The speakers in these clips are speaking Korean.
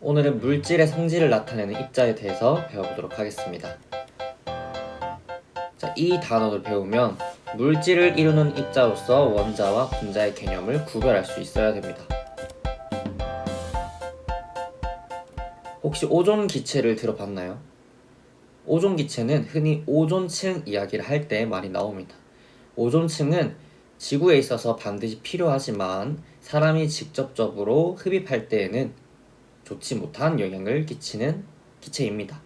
오늘은 물질의 성질을 나타내는 입자에 대해서 배워보도록 하겠습니다. 자, 이 단어를 배우면 물질을 이루는 입자로서 원자와 분자의 개념을 구별할 수 있어야 됩니다. 혹시 오존기체를 들어봤나요? 오존기체는 흔히 오존층 이야기를 할 때 많이 나옵니다. 오존층은 지구에 있어서 반드시 필요하지만 사람이 직접적으로 흡입할 때에는 좋지 못한 영향을 끼치는 기체입니다.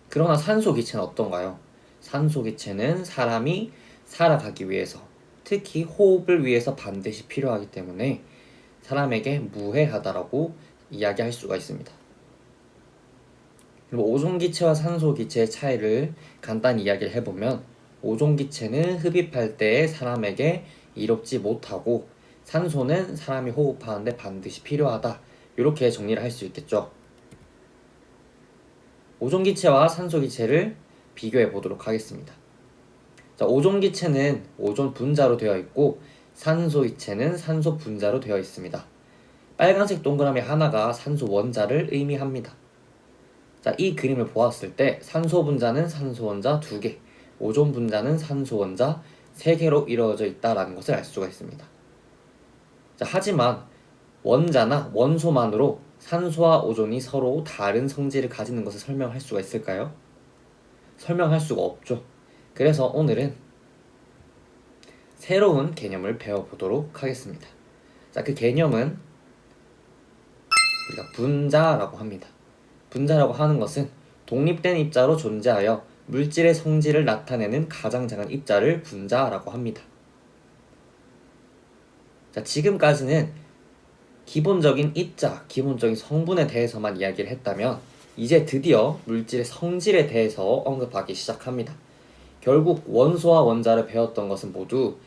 그러나 산소기체는 어떤가요? 산소기체는 사람이 살아가기 위해서, 특히 호흡을 위해서 반드시 필요하기 때문에 사람에게 무해하다라고 이야기할 수가 있습니다. 그리고 오존기체와 산소기체의 차이를 간단히 이야기를 해보면, 오존기체는 흡입할 때 사람에게 이롭지 못하고 산소는 사람이 호흡하는데 반드시 필요하다, 이렇게 정리를 할 수 있겠죠. 오존기체와 산소기체를 비교해 보도록 하겠습니다. 자, 오존기체는 오존 분자로 되어 있고 산소기체는 산소 분자로 되어 있습니다. 빨간색 동그라미 하나가 산소 원자를 의미합니다. 자, 이 그림을 보았을 때 산소 분자는 산소 원자 2개, 오존 분자는 산소 원자 3개로 이루어져 있다는 것을 알 수가 있습니다. 자, 하지만 원자나 원소만으로 산소와 오존이 서로 다른 성질을 가지는 것을 설명할 수가 있을까요? 설명할 수가 없죠. 그래서 오늘은 새로운 개념을 배워보도록 하겠습니다. 자, 그 개념은 우리가 분자라고 합니다. 분자라고 하는 것은 독립된 입자로 존재하여 물질의 성질을 나타내는 가장 작은 입자를 분자라고 합니다. 자, 지금까지는 기본적인 입자, 기본적인 성분에 대해서만 이야기를 했다면 이제 드디어 물질의 성질에 대해서 언급하기 시작합니다. 결국 원소와 원자를 배웠던 것은 모두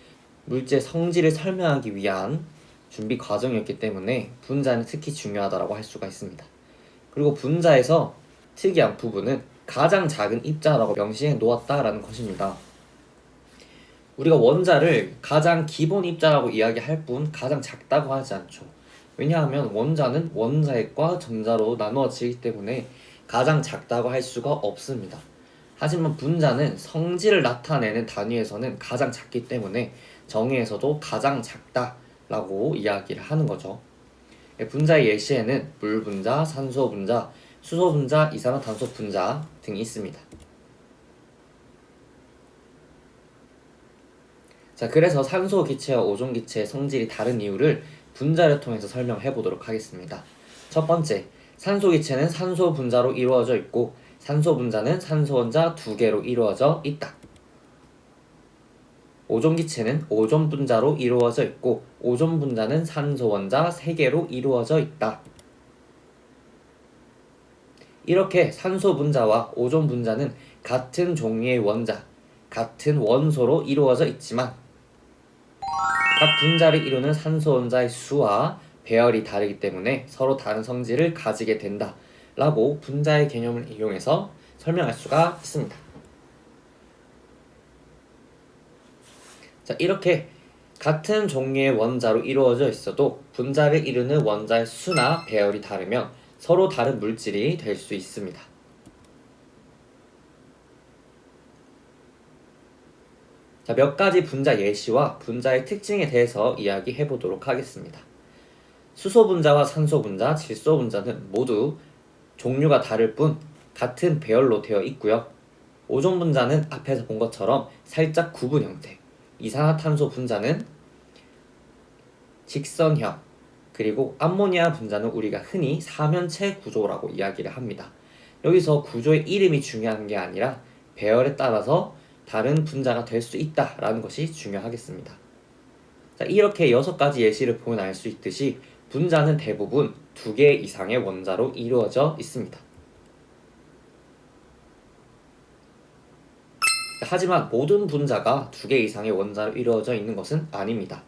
물질의 성질을 설명하기 위한 준비 과정이었기 때문에 분자는 특히 중요하다고 할 수가 있습니다. 그리고 분자에서 특이한 부분은 가장 작은 입자라고 명시해 놓았다라는 것입니다. 우리가 원자를 가장 기본 입자라고 이야기할 뿐 가장 작다고 하지 않죠. 왜냐하면 원자는 원자핵과 전자로 나누어지기 때문에 가장 작다고 할 수가 없습니다. 하지만 분자는 성질을 나타내는 단위에서는 가장 작기 때문에 정의에서도 가장 작다라고 이야기를 하는 거죠. 분자의 예시에는 물분자, 산소분자, 수소분자, 이산화탄소 분자 등이 있습니다. 자, 그래서 산소기체와 오존기체의 성질이 다른 이유를 분자를 통해서 설명해 보도록 하겠습니다. 첫 번째, 산소기체는 산소 분자로 이루어져 있고 산소 분자는 산소 원자 2개로 이루어져 있다. 오존기체는 오존 분자로 이루어져 있고 오존 분자는 산소 원자 3개로 이루어져 있다. 이렇게 산소 분자와 오존 분자는 같은 종류의 원자, 같은 원소로 이루어져 있지만 각 분자를 이루는 산소 원자의 수와 배열이 다르기 때문에 서로 다른 성질을 가지게 된다 라고 분자의 개념을 이용해서 설명할 수가 있습니다. 자, 이렇게 같은 종류의 원자로 이루어져 있어도 분자를 이루는 원자의 수나 배열이 다르면 서로 다른 물질이 될 수 있습니다. 자, 몇 가지 분자 예시와 분자의 특징에 대해서 이야기해 보도록 하겠습니다. 수소 분자와 산소 분자, 질소 분자는 모두 종류가 다를 뿐 같은 배열로 되어 있고요. 오존 분자는 앞에서 본 것처럼 살짝 구분 형태, 이산화탄소 분자는 직선형, 그리고 암모니아 분자는 우리가 흔히 사면체 구조라고 이야기를 합니다. 여기서 구조의 이름이 중요한 게 아니라 배열에 따라서 다른 분자가 될 수 있다라는 것이 중요하겠습니다. 자, 이렇게 6가지 예시를 보면 알 수 있듯이 분자는 대부분 2개 이상의 원자로 이루어져 있습니다. 하지만 모든 분자가 2개 이상의 원자로 이루어져 있는 것은 아닙니다.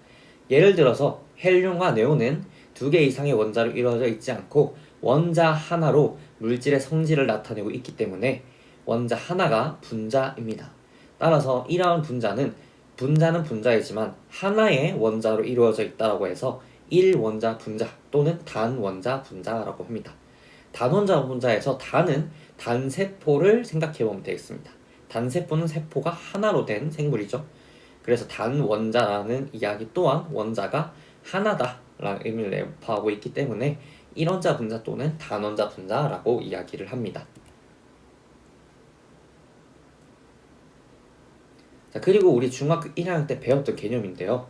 예를 들어서 헬륨과 네온은 2개 이상의 원자로 이루어져 있지 않고 원자 하나로 물질의 성질을 나타내고 있기 때문에 원자 하나가 분자입니다. 따라서 이러한 분자는 분자이지만 하나의 원자로 이루어져 있다고 해서 일원자 분자 또는 단원자 분자라고 합니다. 단원자 분자에서 단은 단세포를 생각해보면 되겠습니다. 단세포는 세포가 하나로 된 생물이죠. 그래서 단원자라는 이야기 또한 원자가 하나다라는 의미를 내포하고 있기 때문에 일원자 분자 또는 단원자 분자라고 이야기를 합니다. 자, 그리고 우리 중학교 1학년 때 배웠던 개념인데요.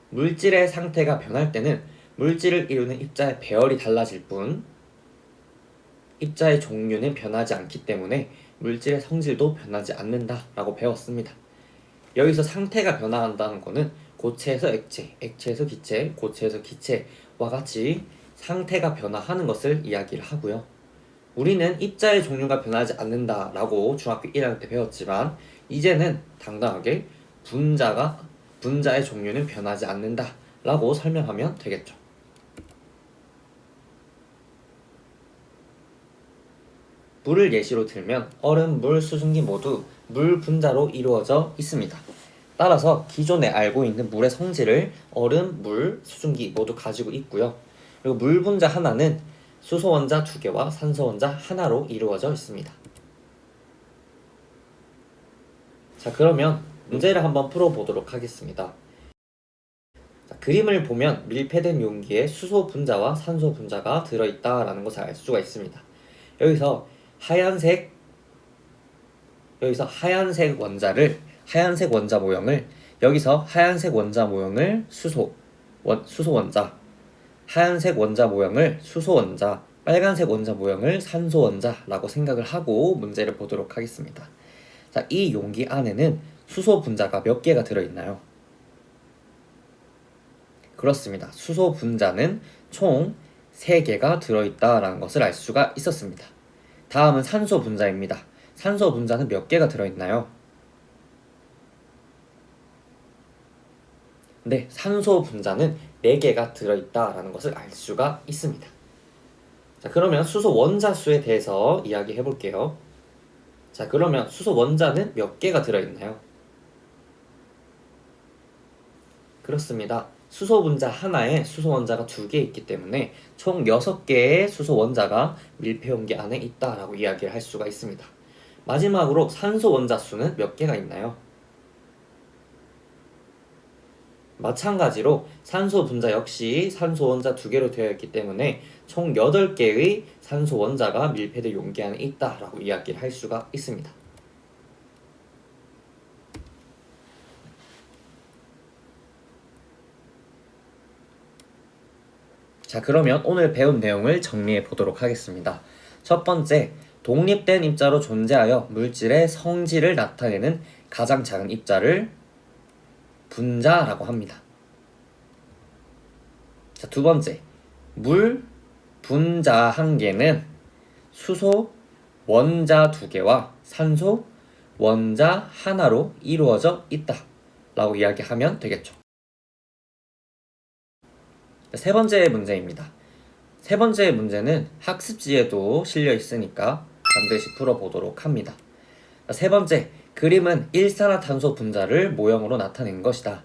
물질의 상태가 변할 때는 물질을 이루는 입자의 배열이 달라질 뿐 입자의 종류는 변하지 않기 때문에 물질의 성질도 변하지 않는다라고 배웠습니다. 여기서 상태가 변화한다는 것은 고체에서 액체, 액체에서 기체, 고체에서 기체와 같이 상태가 변화하는 것을 이야기를 하고요. 우리는 입자의 종류가 변하지 않는다라고 중학교 1학년 때 배웠지만 이제는 당당하게 분자의 종류는 변하지 않는다라고 설명하면 되겠죠. 물을 예시로 들면 얼음, 물, 수증기 모두 물 분자로 이루어져 있습니다. 따라서 기존에 알고 있는 물의 성질을 얼음, 물, 수증기 모두 가지고 있고요. 그리고 물 분자 하나는 수소 원자 2개와 산소 원자 하나로 이루어져 있습니다. 자, 그러면 문제를 한번 풀어보도록 하겠습니다. 자, 그림을 보면 밀폐된 용기에 수소 분자와 산소 분자가 들어있다라는 것을 알 수가 있습니다. 여기서 하얀색 원자 모형을 여기서 하얀색 원자 모형을 수소 원자, 하얀색 원자 모형을 수소 원자, 빨간색 원자 모형을 산소 원자라고 생각을 하고 문제를 보도록 하겠습니다. 자, 이 용기 안에는 수소 분자가 몇 개가 들어있나요? 그렇습니다. 수소 분자는 총 3개가 들어있다라는 것을 알 수가 있었습니다. 다음은 산소 분자입니다. 산소 분자는 몇 개가 들어있나요? 네, 산소 분자는 4개가 들어있다라는 것을 알 수가 있습니다. 자, 그러면 수소 원자 수에 대해서 이야기해 볼게요. 자, 그러면 수소 원자는 몇 개가 들어있나요? 그렇습니다. 수소 분자 하나에 수소 원자가 2개 있기 때문에 총 6개의 수소 원자가 밀폐 용기 안에 있다라고 이야기를 할 수가 있습니다. 마지막으로 산소 원자 수는 몇 개가 있나요? 마찬가지로 산소 분자 역시 산소 원자 2개로 되어 있기 때문에 총 8개의 산소 원자가 밀폐된 용기 안에 있다라고 이야기를 할 수가 있습니다. 자, 그러면 오늘 배운 내용을 정리해 보도록 하겠습니다. 첫 번째, 독립된 입자로 존재하여 물질의 성질을 나타내는 가장 작은 입자를 분자라고 합니다. 자, 두 번째, 물 분자 1개는 수소 원자 2개와 산소 원자 하나로 이루어져 있다 라고 이야기하면 되겠죠. 세 번째 문제입니다. 세 번째 문제는 학습지에도 실려 있으니까 반드시 풀어보도록 합니다. 세 번째, 그림은 일산화탄소 분자를 모형으로 나타낸 것이다.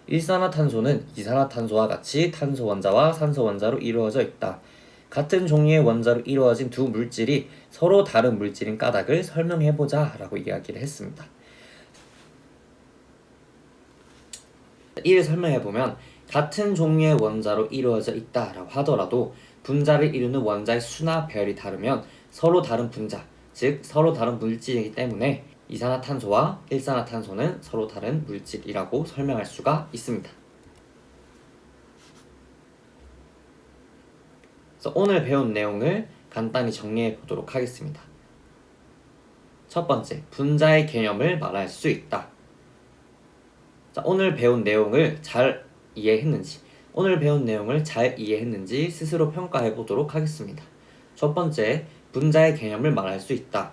일산화탄소는 이산화탄소와 같이 탄소 원자와 산소 원자로 이루어져 있다. 같은 종류의 원자로 이루어진 두 물질이 서로 다른 물질인 까닭을 설명해보자 라고 이야기를 했습니다. 이를 설명해보면 같은 종류의 원자로 이루어져 있다라고 하더라도 분자를 이루는 원자의 수나 배열이 다르면 서로 다른 분자, 즉 서로 다른 물질이기 때문에 이산화탄소와 일산화탄소는 서로 다른 물질이라고 설명할 수가 있습니다. 그래서 오늘 배운 내용을 간단히 정리해 보도록 하겠습니다. 첫 번째, 분자의 개념을 말할 수 있다. 자, 오늘 배운 내용을 잘 이해했는지 스스로 평가해 보도록 하겠습니다. 첫 번째, 분자의 개념을 말할 수 있다.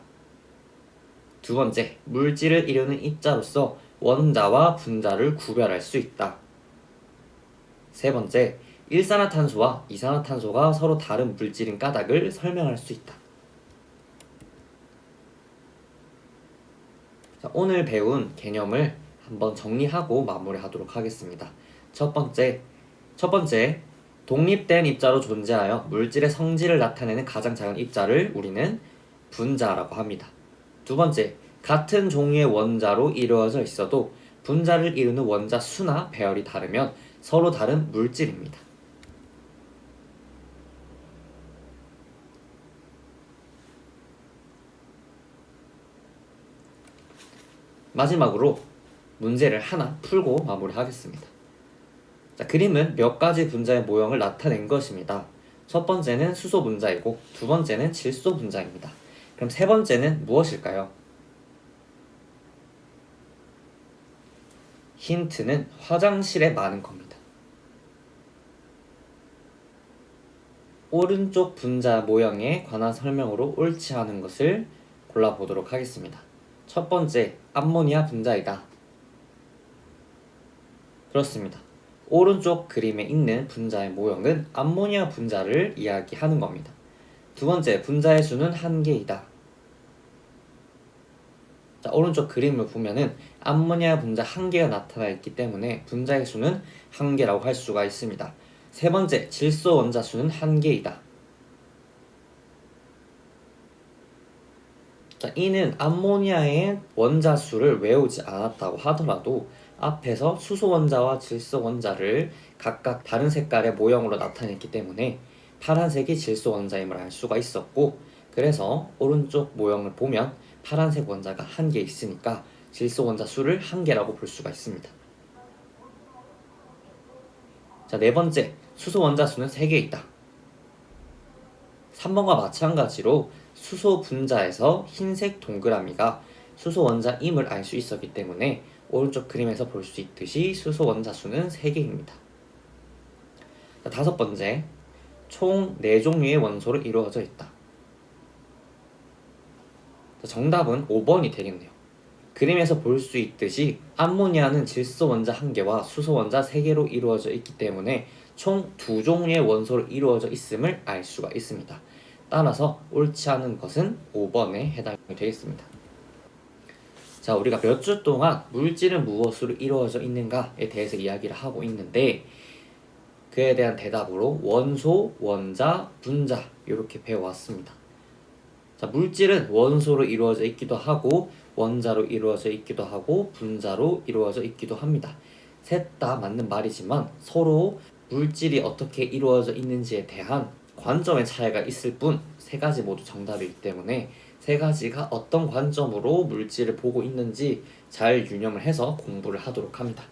두 번째, 물질을 이루는 입자로서 원자와 분자를 구별할 수 있다. 세 번째, 일산화탄소와 이산화탄소가 서로 다른 물질인 까닭을 설명할 수 있다. 자, 오늘 배운 개념을 한번 정리하고 마무리하도록 하겠습니다. 첫 번째, 독립된 입자로 존재하여 물질의 성질을 나타내는 가장 작은 입자를 우리는 분자라고 합니다. 두 번째, 같은 종류의 원자로 이루어져 있어도 분자를 이루는 원자 수나 배열이 다르면 서로 다른 물질입니다. 마지막으로 문제를 하나 풀고 마무리하겠습니다. 자, 그림은 몇 가지 분자의 모형을 나타낸 것입니다. 첫 번째는 수소 분자이고 두 번째는 질소 분자입니다. 그럼 세 번째는 무엇일까요? 힌트는 화장실에 많은 겁니다. 오른쪽 분자 모형에 관한 설명으로 옳지 않은 것을 골라보도록 하겠습니다. 첫 번째, 암모니아 분자이다. 그렇습니다. 오른쪽 그림에 있는 분자의 모형은 암모니아 분자를 이야기하는 겁니다. 두 번째, 분자의 수는 한 개이다. 자, 오른쪽 그림을 보면은 암모니아 분자 한 개가 나타나 있기 때문에 분자의 수는 한 개라고 할 수가 있습니다. 세 번째, 질소 원자 수는 한 개이다. 자, 이는 암모니아의 원자 수를 외우지 않았다고 하더라도 앞에서 수소 원자와 질소 원자를 각각 다른 색깔의 모형으로 나타냈기 때문에 파란색이 질소 원자임을 알 수가 있었고, 그래서 오른쪽 모형을 보면 파란색 원자가 한 개 있으니까 질소 원자 수를 한 개라고 볼 수가 있습니다. 자, 네 번째, 수소 원자 수는 3개 있다. 3번과 마찬가지로 수소 분자에서 흰색 동그라미가 수소 원자임을 알 수 있었기 때문에 오른쪽 그림에서 볼 수 있듯이 수소 원자 수는 3개입니다. 자, 다섯 번째, 총 4종류의 원소로 이루어져 있다. 자, 정답은 5번이 되겠네요. 그림에서 볼 수 있듯이 암모니아는 질소 원자 1개와 수소 원자 3개로 이루어져 있기 때문에 총 2종류의 원소로 이루어져 있음을 알 수가 있습니다. 따라서 옳지 않은 것은 5번에 해당이 되겠습니다. 자, 우리가 몇 주 동안 물질은 무엇으로 이루어져 있는가에 대해서 이야기를 하고 있는데, 그에 대한 대답으로 원소, 원자, 분자 이렇게 배워왔습니다. 자, 물질은 원소로 이루어져 있기도 하고 원자로 이루어져 있기도 하고 분자로 이루어져 있기도 합니다. 셋 다 맞는 말이지만 서로 물질이 어떻게 이루어져 있는지에 대한 관점의 차이가 있을 뿐 세 가지 모두 정답이기 때문에 세 가지가 어떤 관점으로 물질을 보고 있는지 잘 유념을 해서 공부를 하도록 합니다.